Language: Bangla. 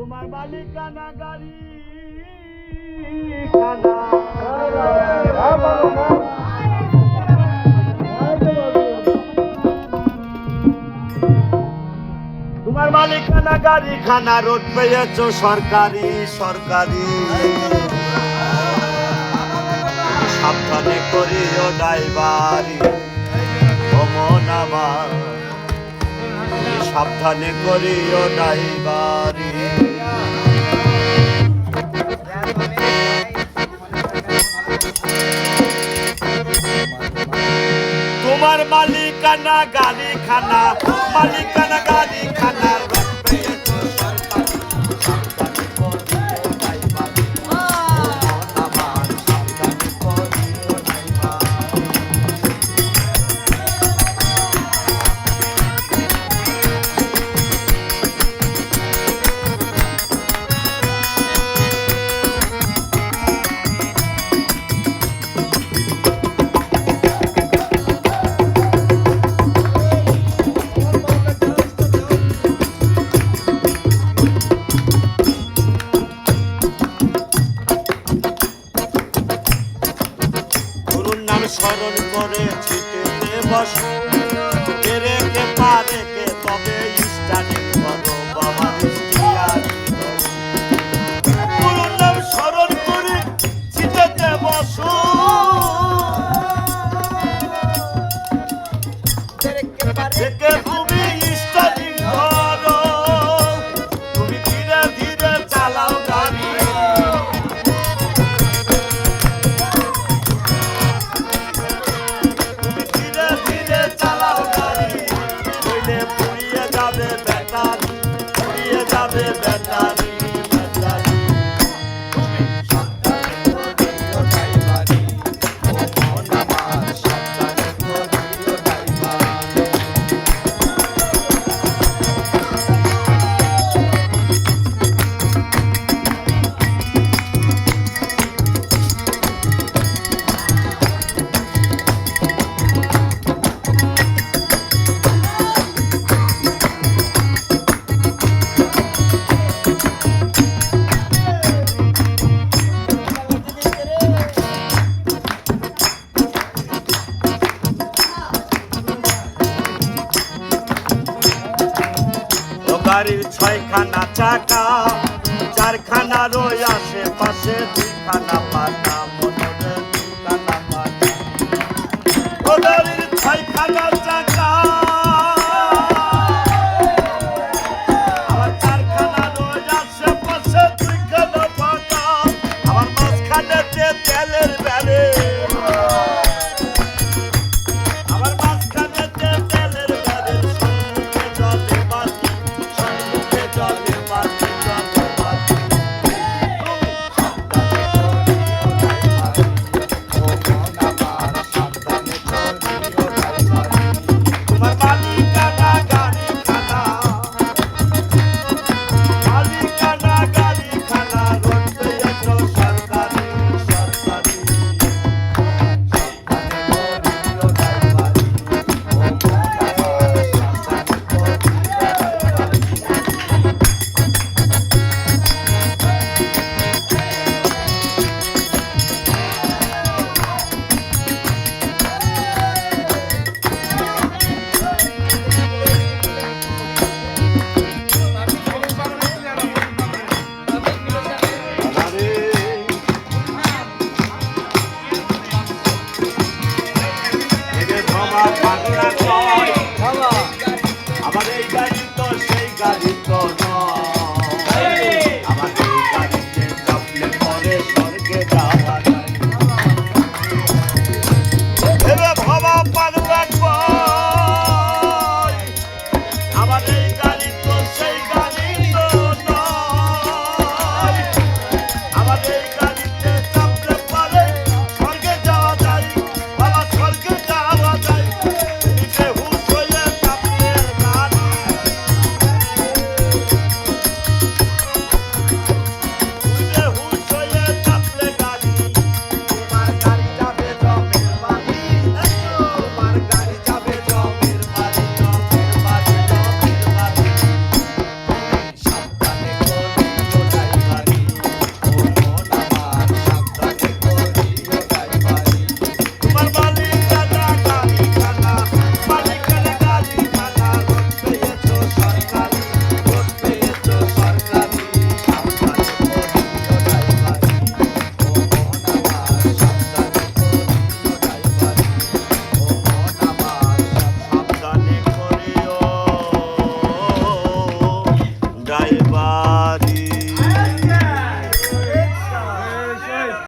তোমার মালিকানা গাড়ি খানা তোমার মালিকানা গাড়ি খানা রোড পেয়েছো সরকারি সরকারি সাবধানে করিও ড্রাইভারি ভ্রমণ আমার সাবধানে করিও ড্রাইভারি তোমার মালিকানা গাড়ি খানা মালিকানা গাড়ি খানা স্মরণ করে ছিটেতে বসো কে পারে কে তবে স্টার্টিং করো বাবা গুরুর নাম স্মরণ করে ছিটেতে বসো কে তুমি স্টার্টিং করো তুমি ধীরে ধীরে চালাও গাড়ি গাড়ির ছয়খানা চাকা চারখানা রই আশেপাশে দুইখানা পাকা